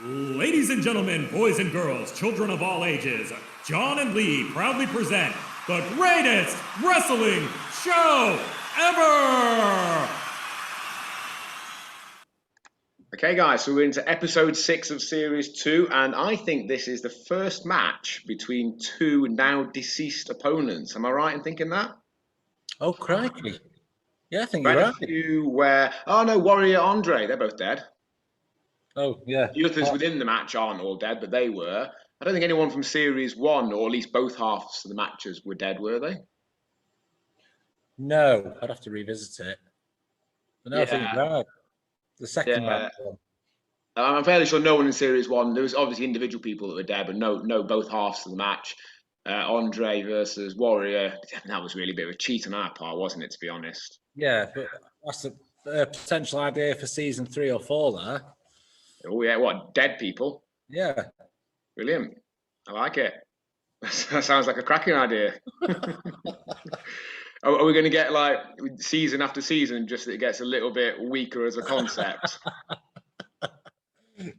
Ladies and gentlemen, boys and girls, children of all ages, John and Lee proudly present the greatest wrestling show ever! Okay, guys, so we're into episode 6 of series 2, and I think this is the first match between two now deceased opponents. Am I right in thinking that? Oh, crikey. Yeah, I think you're Quite right. a few where, oh no, Warrior Andre, they're both dead. Oh, yeah. The others within the match aren't all dead, but they were. I don't think anyone from series 1, or at least both halves of the matches, were dead, were they? No, I'd have to revisit it. But no, I think you're right. The second match. I'm fairly sure no one in series 1. There was obviously individual people that were dead, but no, both halves of the match. Andre versus Warrior. That was really a bit of a cheat on our part, wasn't it? To be honest. Yeah, but that's a potential idea for season 3 or 4 there. Oh yeah, what, dead people? Yeah. Brilliant. I like it. That sounds like a cracking idea. Are we going to get like season after season, just that it gets a little bit weaker as a concept?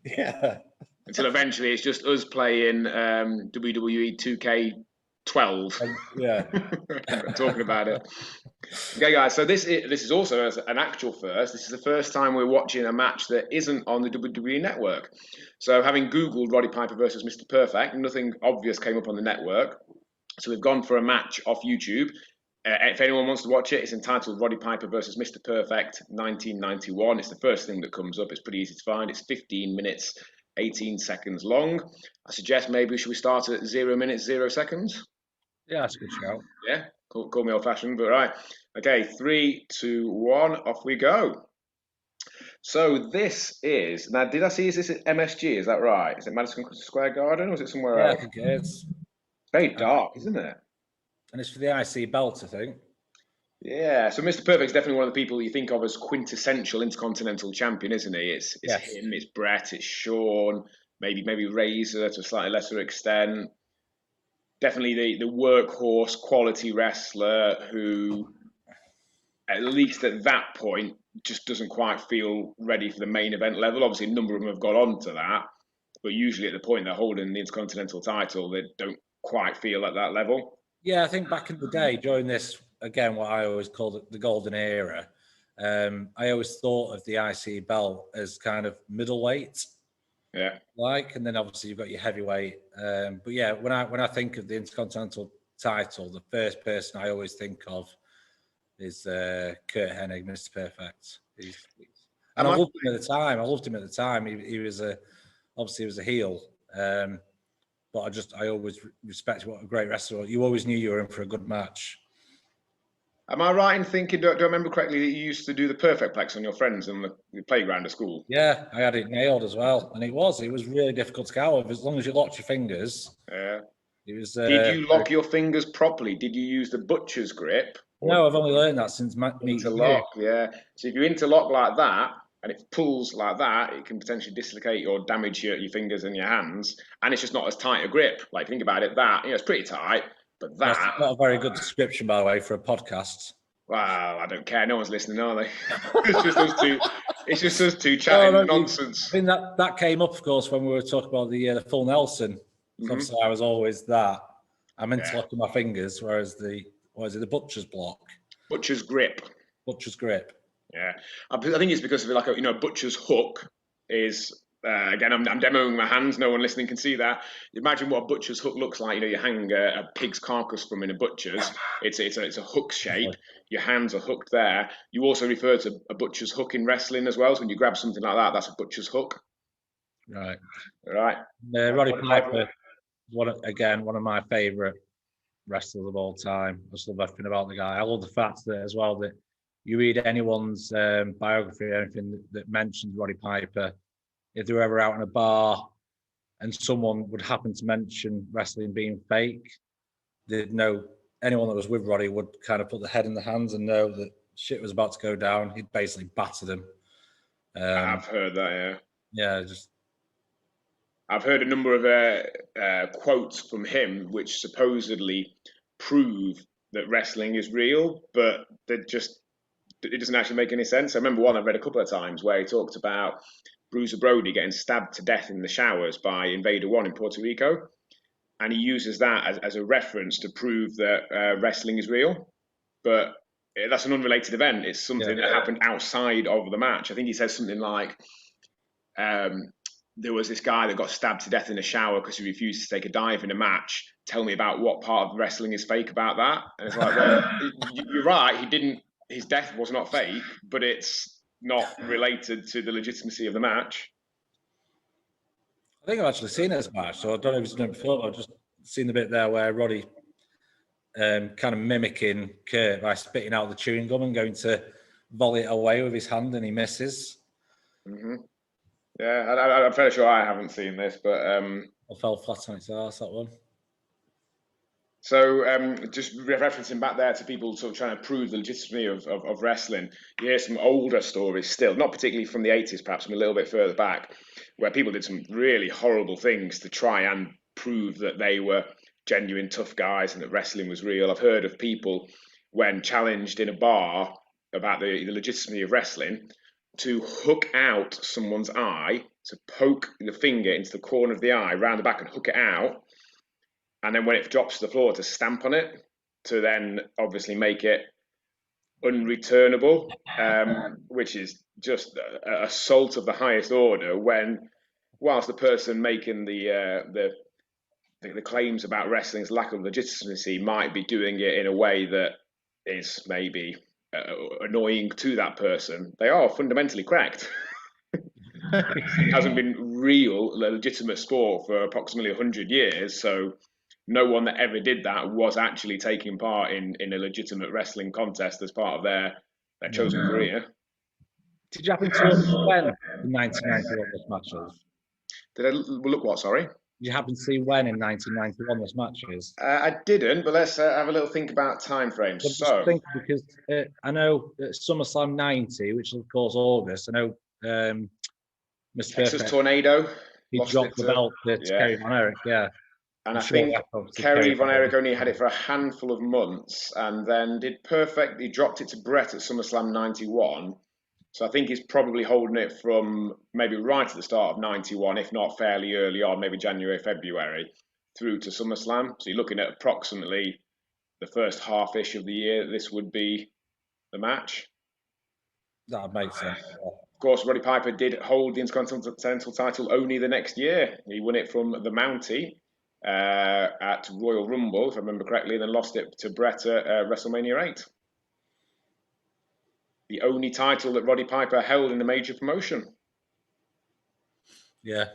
Yeah. Until eventually it's just us playing WWE 2K12. Yeah. Talking about it. Okay, guys, so this is also an actual first. This is the first time we're watching a match that isn't on the WWE network. So having Googled Roddy Piper versus Mr. Perfect, nothing obvious came up on the network. So we've gone for a match off YouTube. If anyone wants to watch it, it's entitled Roddy Piper versus Mr. Perfect 1991. It's the first thing that comes up. It's pretty easy to find. It's 15 minutes, 18 seconds long. I suggest maybe should we start at 0 minutes, 0 seconds? Yeah, that's a good shout. Yeah, call me old-fashioned, but right. Okay, 3, 2, 1, off we go. So this is, now did I see, is this at MSG, is that right? Is it Madison Square Garden, or is it somewhere else? I think it is. Very dark, isn't it? And it's for the IC belt, I think. Yeah, so Mr. Perfect's definitely one of the people you think of as quintessential Intercontinental Champion, isn't he? It's Yes. him, it's Brett, it's Shawn, maybe Razor to a slightly lesser extent. Definitely the workhorse quality wrestler who, at least at that point, just doesn't quite feel ready for the main event level. Obviously, a number of them have got on to that, but usually at the point they're holding the Intercontinental title, they don't quite feel at that level. Yeah, I think back in the day, during this, again, what I always called the golden era, I always thought of the IC belt as kind of middleweight. Yeah. And then obviously you've got your heavyweight. But yeah, when I think of the Intercontinental title, the first person I always think of is Kurt Hennig, Mr. Perfect. And I loved him at the time. He was obviously he was a heel. But I always respect what a great wrestler. You always knew you were in for a good match. Am I right in thinking, do I remember correctly, that you used to do the Perfectplex on your friends in the playground at school? Yeah, I had it nailed as well. And it was really difficult to get out of, as long as you locked your fingers. Yeah. It was. Did you lock your fingers properly? Did you use the butcher's grip? No, I've only learned that since interlock, yeah. So if you interlock like that, and it pulls like that, it can potentially dislocate or damage your fingers and your hands. And it's just not as tight a grip. Like, think about it, that, it's pretty tight, but that... That's not a very good description, by the way, for a podcast. Well, I don't care. No one's listening, are they? It's just us two chatting nonsense. I think that came up, of course, when we were talking about the full Nelson. Mm-hmm. Obviously, I was always that. I'm interlocking my fingers, whereas the butcher's block? Butcher's grip. Butcher's grip. Yeah, I think it's because of like a butcher's hook is again. I'm demoing my hands. No one listening can see that. Imagine what a butcher's hook looks like. You hang a pig's carcass from in a butcher's. It's a hook shape. Your hands are hooked there. You also refer to a butcher's hook in wrestling as well. So when you grab something like that, that's a butcher's hook. Right. Roddy Piper, one of my favourite wrestlers of all time. I just love everything about the guy. I love the fact that as well that you read anyone's biography or anything that mentions Roddy Piper, if they were ever out in a bar and someone would happen to mention wrestling being fake, they'd know, anyone that was with Roddy would kind of put their head in the hands and know that shit was about to go down. He'd basically batter them. I've heard that, yeah. I've heard a number of quotes from him which supposedly prove that wrestling is real, but they're just it doesn't actually make any sense. I remember one I've read a couple of times where he talked about Bruiser Brody getting stabbed to death in the showers by Invader One in Puerto Rico, and he uses that as a reference to prove that wrestling is real. But that's an unrelated event. It's something that happened outside of the match. I think he says something like, there was this guy that got stabbed to death in a shower because he refused to take a dive in a match. Tell me about what part of wrestling is fake about that. And it's like, well, you're right. He didn't. His death was not fake, but it's not related to the legitimacy of the match. I think I've actually seen this match, so I don't know if it's done it before, but I've just seen the bit there where Roddy kind of mimicking Kurt by spitting out the chewing gum and going to volley it away with his hand, and he misses. Mm-hmm. Yeah, I'm fairly sure I haven't seen this, but I fell flat on its arse, that one. So just referencing back there to people sort of trying to prove the legitimacy of wrestling, you hear some older stories still, not particularly from the 80s, perhaps from a little bit further back, where people did some really horrible things to try and prove that they were genuine tough guys and that wrestling was real. I've heard of people, when challenged in a bar about the legitimacy of wrestling, to hook out someone's eye, to poke the finger into the corner of the eye, round the back, and hook it out. And then when it drops to the floor, to stamp on it, to then obviously make it unreturnable, which is just assault of the highest order. When, whilst the person making the claims about wrestling's lack of legitimacy might be doing it in a way that is maybe annoying to that person, they are fundamentally correct. It hasn't been real, legitimate sport for approximately 100 years, so no one that ever did that was actually taking part in a legitimate wrestling contest as part of their chosen career. Did you happen to look when in 1991 this match is? Did I look what, sorry? Did you happen to see when in 1991 this match is? I didn't, but let's have a little think about time frames. But So, think, because I know SummerSlam 90, which is of course August, I know Mr. Texas Perfect, Tornado. he dropped the belt to Kerry Von Erich, And I think Kerry Von Erich only had it for a handful of months, and then did Perfect. He dropped it to Brett at SummerSlam 91. So I think he's probably holding it from maybe right at the start of 91, if not fairly early on, maybe January, February, through to SummerSlam. So you're looking at approximately the first half-ish of the year that this would be the match. That makes sense. Of course, Roddy Piper did hold the Intercontinental title only the next year. He won it from the Mountie at Royal Rumble, if I remember correctly, and then lost it to Brett at WrestleMania 8. The only title that Roddy Piper held in a major promotion. Yeah.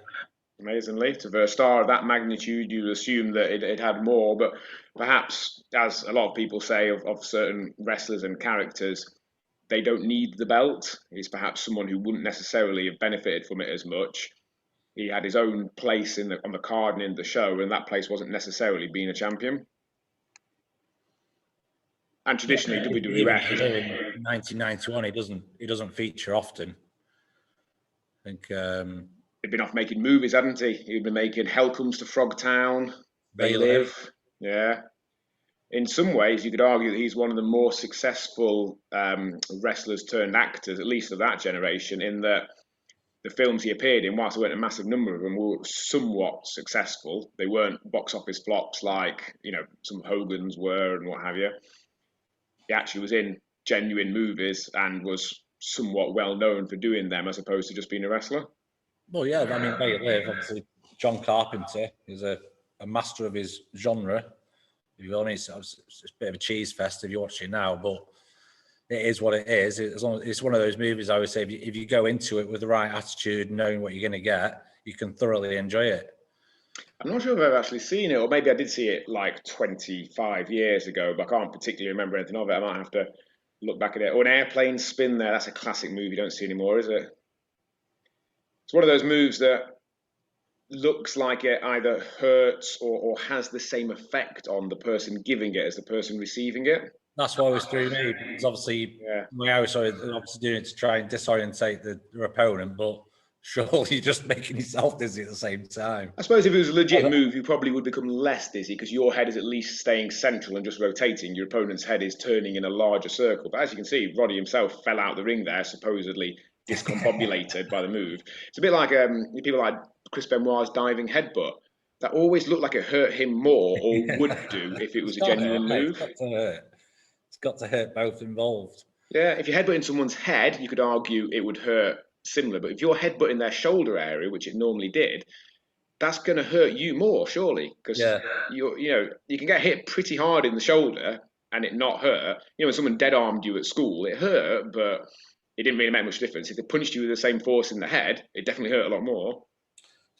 Amazingly, to a star of that magnitude, you'd assume that it had more, but perhaps, as a lot of people say of certain wrestlers and characters, they don't need the belt. He's perhaps someone who wouldn't necessarily have benefited from it as much. He had his own place on the card and in the show, and that place wasn't necessarily being a champion. And traditionally, WWF in 1991, he doesn't feature often. I think he'd been off making movies, hadn't he? He'd been making Hell Comes to Frogtown, They Live. Yeah. In some ways, you could argue that he's one of the more successful wrestlers turned actors, at least of that generation, in that the films he appeared in, whilst there weren't a massive number of them, were somewhat successful. They weren't box office flops like, some Hogan's were and what have you. He actually was in genuine movies and was somewhat well known for doing them, as opposed to just being a wrestler. Well, yeah, I mean, They Live, obviously, John Carpenter is a master of his genre. If you're honest, it's a bit of a cheese fest if you watch it now, but it is what it is. It's one of those movies, I would say, if you go into it with the right attitude, knowing what you're going to get, you can thoroughly enjoy it. I'm not sure if I've actually seen it, or maybe I did see it like 25 years ago, but I can't particularly remember anything of it. I might have to look back at it. Or An Airplane Spin There, that's a classic movie you don't see anymore, is it? It's one of those moves that looks like it either hurts or has the same effect on the person giving it as the person receiving it. That's what always threw me, because obviously, we always obviously doing it to try and disorientate their opponent, but surely you're just making yourself dizzy at the same time. I suppose if it was a legit move, you probably would become less dizzy because your head is at least staying central and just rotating. Your opponent's head is turning in a larger circle. But as you can see, Roddy himself fell out the ring there, supposedly discombobulated by the move. It's a bit like people like Chris Benoit's diving headbutt. That always looked like it hurt him more, or would do, if it was a genuine move. It's got to hurt. It's got to hurt both involved. Yeah, if you're headbutting someone's head, you could argue it would hurt similar. But if you're headbutting their shoulder area, which it normally did, that's going to hurt you more, surely, because you can get hit pretty hard in the shoulder and it not hurt. When someone dead armed you at school, it hurt, but it didn't really make much difference. If they punched you with the same force in the head, it definitely hurt a lot more.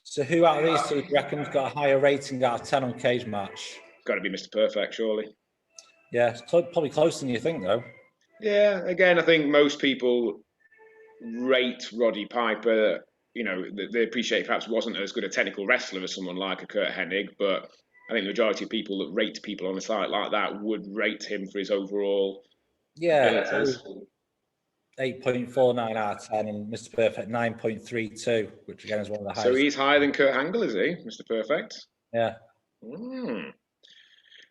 So who out of these two do you reckon's got a higher rating out of 10 on Cage Match? Got to be Mr. Perfect, surely. Yeah, it's probably closer than you think, though. Yeah, again, I think most people rate Roddy Piper. They appreciate perhaps wasn't as good a technical wrestler as someone like a Kurt Hennig, but I think the majority of people that rate people on a site like that would rate him for his overall abilities. 8.49 out of 10, and Mr. Perfect 9.32, which again is one of the highest. So he's higher than Kurt Angle, is he, Mr. Perfect? Yeah. The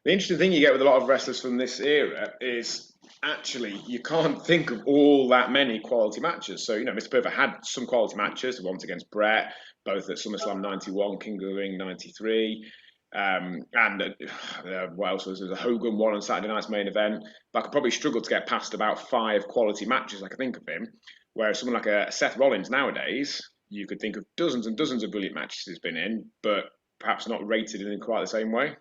interesting thing you get with a lot of wrestlers from this era is actually you can't think of all that many quality matches. So, Mr. Perfect had some quality matches, the ones against Brett, both at SummerSlam 91, King of the Ring 93. What else was there? The Hogan one on Saturday Night's Main Event. But I could probably struggle to get past about 5 quality matches I could think of him. Whereas someone like a Seth Rollins nowadays, you could think of dozens and dozens of brilliant matches he's been in, but perhaps not rated in quite the same way.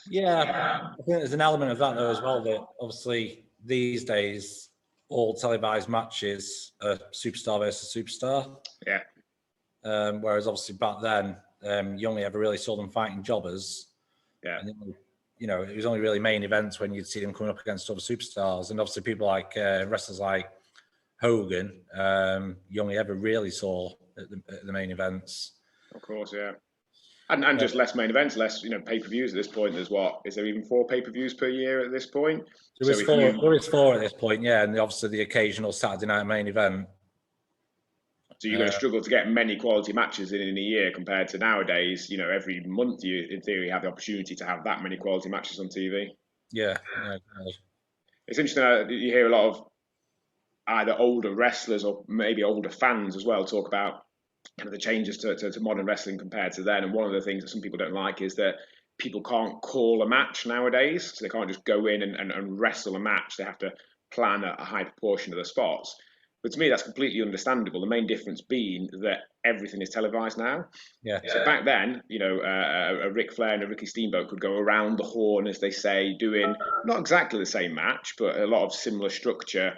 Yeah, I think there's an element of that though as well, that obviously these days all televised matches are superstar versus superstar. Yeah. Whereas obviously back then, you only ever really saw them fighting jobbers. Yeah. And, it was only really main events when you'd see them coming up against other superstars. And obviously people like wrestlers like Hogan, you only ever really saw at the main events. Of course, yeah. And just less main events, less pay-per-views at this point. Is there even 4 pay-per-views per year at this point? There is 4 at this point, yeah, and obviously the occasional Saturday night main event. So you're going to struggle to get many quality matches in a year compared to nowadays. Every month you, in theory, have the opportunity to have that many quality matches on TV. Yeah. It's interesting you hear a lot of either older wrestlers or maybe older fans as well talk about kind of the changes to modern wrestling compared to then. And one of the things that some people don't like is that people can't call a match nowadays. So they can't just go in and wrestle a match. They have to plan a high proportion of the spots. But to me, that's completely understandable. The main difference being that everything is televised now. Yeah. So back then, a Ric Flair and a Ricky Steamboat could go around the horn, as they say, doing not exactly the same match, but a lot of similar structure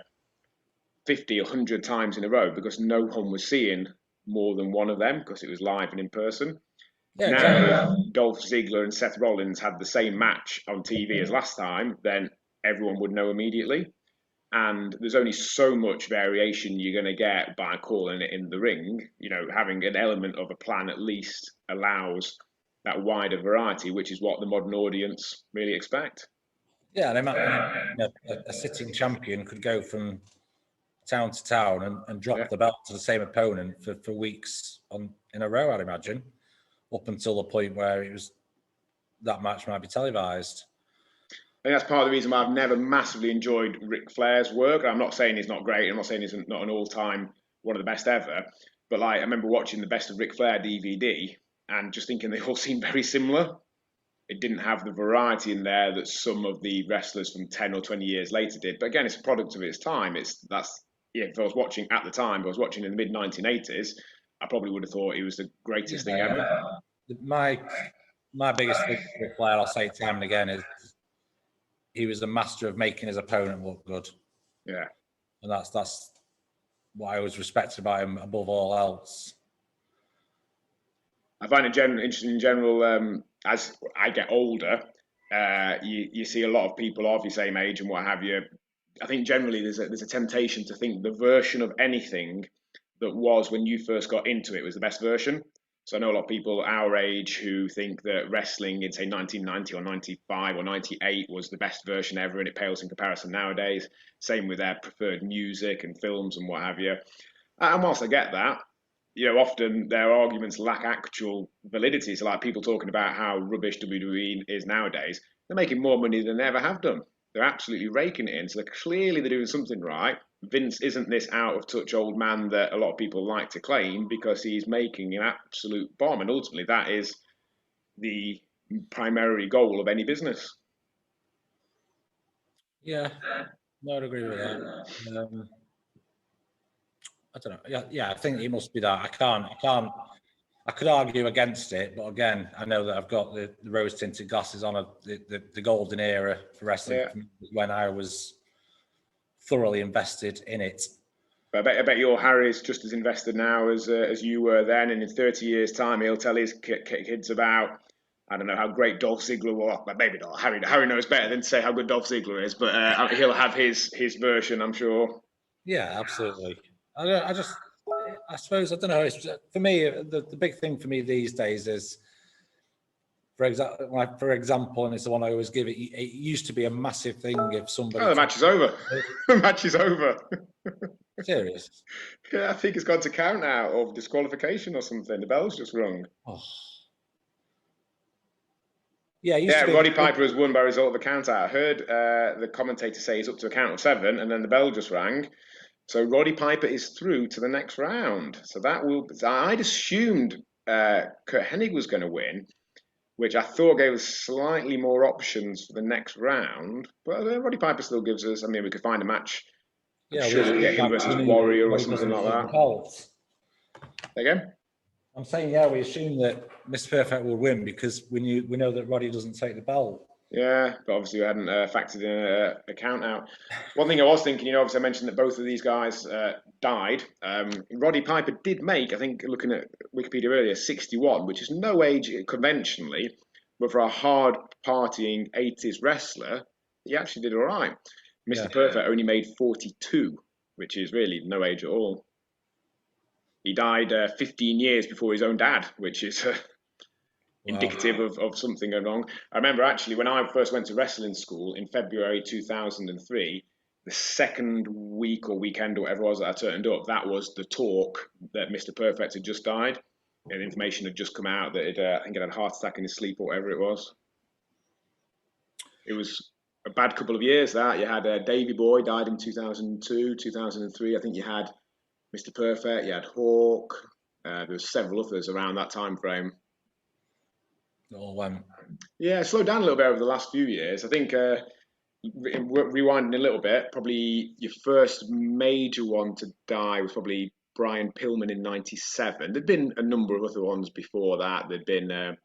50, 100 times in a row because no one was seeing more than one of them because it was live and in person. Yeah, now, exactly. If Dolph Ziggler and Seth Rollins had the same match on TV as last time, then everyone would know immediately. And there's only so much variation you're going to get by calling it in the ring. Having an element of a plan at least allows that wider variety, which is what the modern audience really expect. Yeah, a sitting champion could go from town to town and drop the belt to the same opponent for weeks in a row, I'd imagine, up until the point where that match might be televised. I think that's part of the reason why I've never massively enjoyed Ric Flair's work. I'm not saying he's not great. I'm not saying he's not an all-time one of the best ever. But I remember watching the Best of Ric Flair DVD and just thinking they all seemed very similar. It didn't have the variety in there that some of the wrestlers from 10 or 20 years later did. But again, it's a product of its time. If I was watching at the time, I was watching in the mid-1980s, I probably would have thought he was the greatest thing ever. My biggest thing with Ric Flair, I'll say it time and again, is he was a master of making his opponent look good. Yeah. And that's what I always respected about him above all else. I find it interesting in general, as I get older, you see a lot of people of your same age and what have you. I think generally there's a temptation to think the version of anything that was when you first got into it was the best version. So I know a lot of people our age who think that wrestling in, say, 1990 or 95 or 98 was the best version ever, and it pales in comparison nowadays. Same with their preferred music and films and what have you. And whilst I get that, often their arguments lack actual validity. So, like people talking about how rubbish WWE is nowadays, they're making more money than they ever have done. They're absolutely raking it in. So they're doing something right. Vince isn't this out of touch old man that a lot of people like to claim, because he's making an absolute bomb. And ultimately, that is the primary goal of any business. Yeah, no, I'd agree with that. I don't know. Yeah, I think it must be that. I could argue against it, but again, I know that I've got the rose tinted glasses on of the golden era for wrestling when I was thoroughly invested in it. But I bet your Harry's just as invested now as you were then, and in 30 years' time, he'll tell his kids about, I don't know, how great Dolph Ziggler was. But maybe not. Harry knows better than to say how good Dolph Ziggler is, but he'll have his version, I'm sure. Yeah, absolutely. I suppose, I don't know. It's, for me, the big thing for me these days is, for example, and it's the one I always give. It used to be a massive thing if somebody. Oh, the match is over. The match is over. Serious? Yeah, I think it's gone to count now, of disqualification or something. The bell's just rung. Oh. Yeah, Roddy Piper has won by result of a count out. I heard the commentator say he's up to a count of 7, and then the bell just rang. So Roddy Piper is through to the next round. So I'd assumed Kurt Hennig was going to win, which I thought gave us slightly more options for the next round. But Roddy Piper still gives us, we could find a match. Yeah, sure we'll get him versus Warrior or something like that. Again? I'm saying, we assume that Mr. Perfect will win because we know that Roddy doesn't take the belt. Yeah, but obviously we hadn't factored in a count out. One thing I was thinking, obviously I mentioned that both of these guys died. Roddy Piper did make, I think, looking at Wikipedia earlier, 61, which is no age conventionally, but for a hard partying 80s wrestler, he actually did all right. Mr. Perfect only made 42, which is really no age at all. He died 15 years before his own dad, which is indicative of something going wrong. I remember actually when I first went to wrestling school in February 2003, the second week or weekend or whatever it was that I turned up, that was the talk that Mr. Perfect had just died. And information had just come out that I think he had a heart attack in his sleep or whatever it was. It was a bad couple of years that. You had Davey Boy died in 2002, 2003. I think you had Mr. Perfect, you had Hawk. There were several others around that time frame. All went. Yeah, it slowed down a little bit over the last few years. I think rewinding a little bit, probably your first major one to die was probably Brian Pillman in '97. There'd been a number of other ones before that. There'd been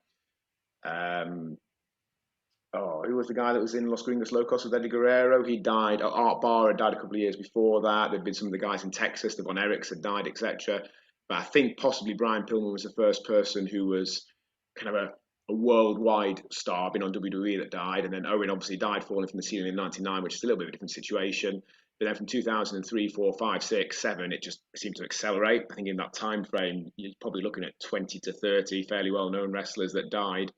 who was the guy that was in Los Gringos Locos with Eddie Guerrero? He died. Art Barr had died a couple of years before that. There'd been some of the guys in Texas, the Von Erichs had died, etc. But I think possibly Brian Pillman was the first person who was kind of a worldwide star, been on WWE, that died. And then Owen obviously died falling from the ceiling in '99, which is a little bit of a different situation. But then from 2003, 4, 5, 6, 7, it just seemed to accelerate. I think in that time frame, you're probably looking at 20 to 30 fairly well-known wrestlers that died.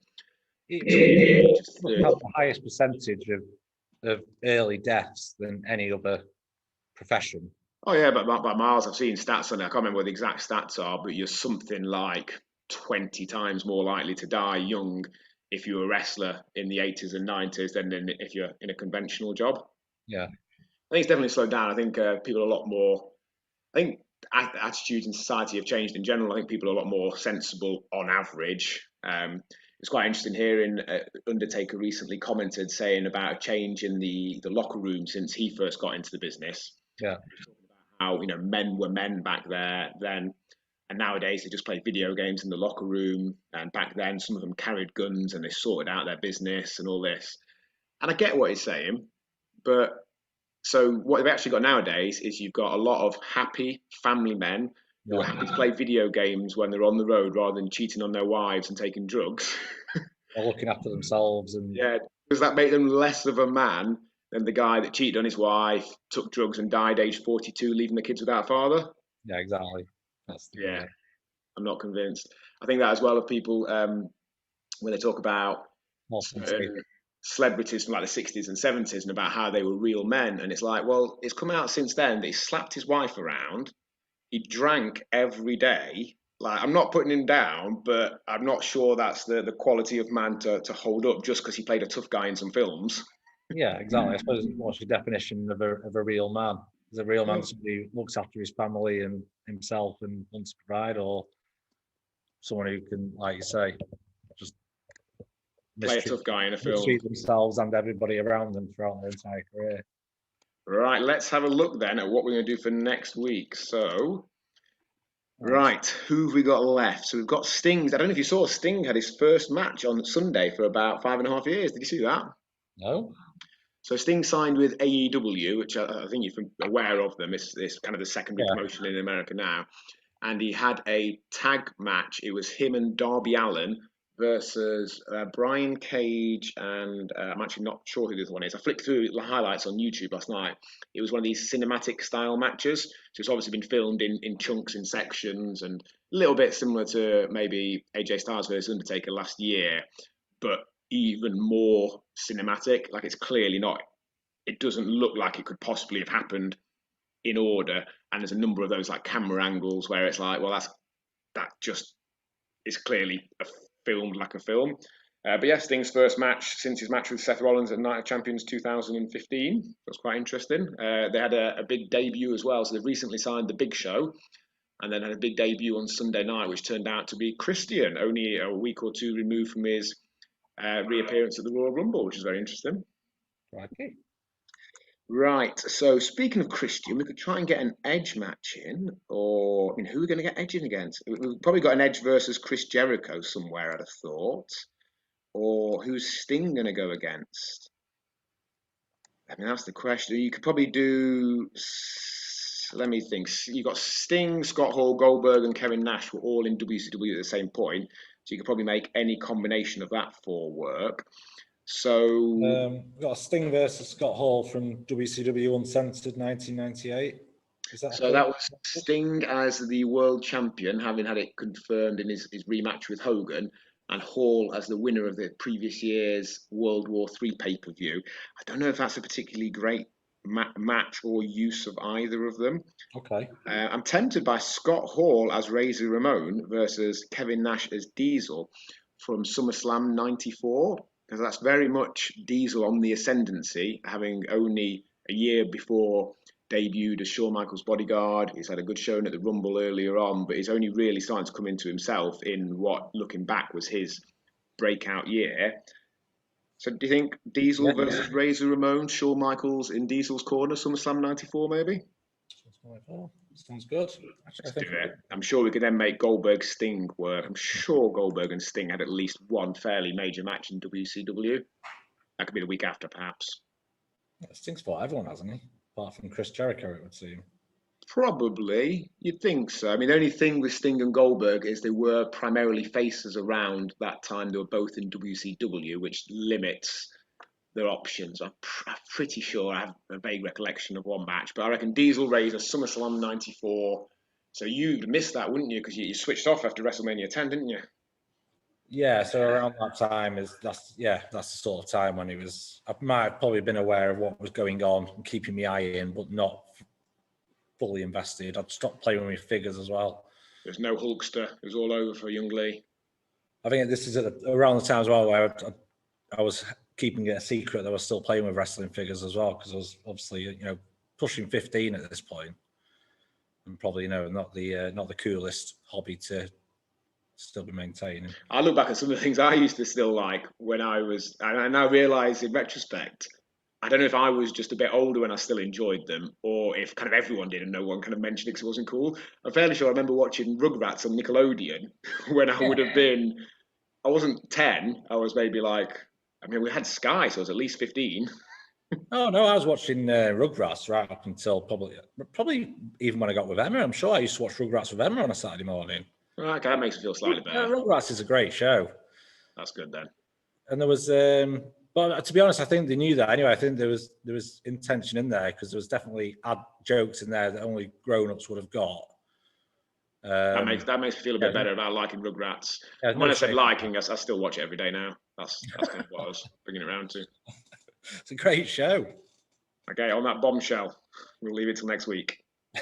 It has the highest percentage of early deaths than any other profession. Oh yeah, but by miles. I've seen stats on it. I can't remember what the exact stats are, but you're something like 20 times more likely to die young if you're a wrestler in the 80s and 90s than if you're in a conventional job. Yeah. I think it's definitely slowed down. I think people are a lot more, I think attitudes in society have changed in general. I think people are a lot more sensible on average. It's quite interesting hearing Undertaker recently commented saying about a change in the locker room since he first got into the business. Yeah. How men were men back then, and nowadays they just play video games in the locker room. And back then, some of them carried guns and they sorted out their business and all this. And I get what he's saying, but so what they've actually got nowadays is you've got a lot of happy family men who are happy to play video games when they're on the road rather than cheating on their wives and taking drugs. Or looking after themselves. And yeah, does that make them less of a man than the guy that cheated on his wife, took drugs and died aged 42, leaving the kids without a father? Yeah, exactly. Yeah, I'm not convinced. I think that as well of people when they talk about celebrities from like the 60s and 70s and about how they were real men, and it's like, well, it's come out since then that he slapped his wife around, he drank every day, like, I'm not putting him down, but I'm not sure that's the quality of man to hold up just because he played a tough guy in some films. Yeah, exactly. I suppose what's your definition of a real man? Is a real man Yeah. somebody who looks after his family and himself and wants to provide, or someone who can, like you say, just Play a tough guy in a film. mistreat themselves and everybody around them throughout their entire career? Right, let's have a look then at what we're going to do for next week. So, Nice. right, who have we got left? So we've got Sting. I don't know if you saw, Sting had his first match on Sunday for about 5.5 years. Did you see that? No? So Sting signed with AEW, which I think you're aware of them. It's kind of the secondary Yeah. promotion in America now. And he had a tag match. It was him and Darby Allin versus Brian Cage and I'm actually not sure who the other one is. I flicked through the highlights on YouTube last night. It was one of these cinematic style matches. So it's obviously been filmed in chunks, in sections, and a little bit similar to maybe AJ Styles versus Undertaker last year, but even more cinematic. Like, it's clearly not, it doesn't look like it could possibly have happened in order. And there's a number of those like camera angles where it's like, well, that just is clearly filmed like a film. But yeah, Sting's first match since his match with Seth Rollins at Night of Champions 2015. That's quite interesting. They had a big debut as well. So they've recently signed The Big Show and then had a big debut on Sunday night, which turned out to be Christian, only a week or two removed from his reappearance at the Royal Rumble, which is very interesting. Okay. Right, so speaking of Christian, we could try and get an Edge match in, or, I mean, who are we going to get Edge in against? We've probably got an Edge versus Chris Jericho somewhere, I'd have thought. Or who's Sting going to go against? I mean, that's the question. You could probably do, let me think. You've got Sting, Scott Hall, Goldberg, and Kevin Nash were all in WCW at the same point. So you could probably make any combination of that for work. So We've got a Sting versus Scott Hall from WCW Uncensored 1998. Is that that was Sting as the world champion, having had it confirmed in his rematch with Hogan, and Hall as the winner of the previous year's World War III pay-per-view. I don't know if that's a particularly great match or use of either of them. Okay. I'm tempted by Scott Hall as Razor Ramon versus Kevin Nash as Diesel from SummerSlam 94, because that's very much Diesel on the ascendancy, having only a year before debuted as Shawn Michaels' bodyguard. He's had a good showing at the Rumble earlier on, but he's only really starting to come into himself in what, looking back, was his breakout year. So do you think Diesel versus Razor Ramon, Shawn Michaels in Diesel's corner, SummerSlam 94 maybe? Sounds good. Let's do it. I'm sure we could then make Goldberg Sting work. I'm sure Goldberg and Sting had at least one fairly major match in WCW. That could be the week after, perhaps. Sting's fought everyone, hasn't he? Apart from Chris Jericho, it would seem. Probably. You'd think so. I mean, the only thing with Sting and Goldberg is they were primarily faces around that time. They were both in WCW, which limits their options. I'm pretty sure I have a vague recollection of one match, but I reckon Diesel Razor, SummerSlam 94. So you'd missed that, wouldn't you? Because you switched off after WrestleMania 10, didn't you? Yeah, so around that time that's the sort of time when I might have probably been aware of what was going on and keeping my eye in, but not fully invested. I'd stopped playing with figures as well. There's no Hulkster. It was all over for young Lee. I think this is around the time as well where I was keeping it a secret that I was still playing with wrestling figures as well, because I was obviously pushing 15 at this point, and probably not the coolest hobby to still be maintaining. I look back at some of the things I used to still like when I was, and I now realise in retrospect, I don't know if I was just a bit older when I still enjoyed them, or if kind of everyone did and no one kind of mentioned it because it wasn't cool. I'm fairly sure I remember watching Rugrats on Nickelodeon when I would have been, I wasn't 10, I was maybe like, I mean, we had Sky, so I was at least 15. Oh no, I was watching Rugrats right up until probably even when I got with Emma. I'm sure I used to watch Rugrats with Emma on a Saturday morning. Okay, that makes me feel slightly better. Rugrats is a great show. That's good then. And there was, but to be honest, I think they knew that anyway. I think there was intention in there because there was definitely jokes in there that only grown-ups would have got. That makes me feel a bit better about liking Rugrats. Yeah, when I said liking, I still watch it every day now. That's kind of what I was bringing it around to. It's a great show. Okay, on that bombshell, we'll leave it till next week.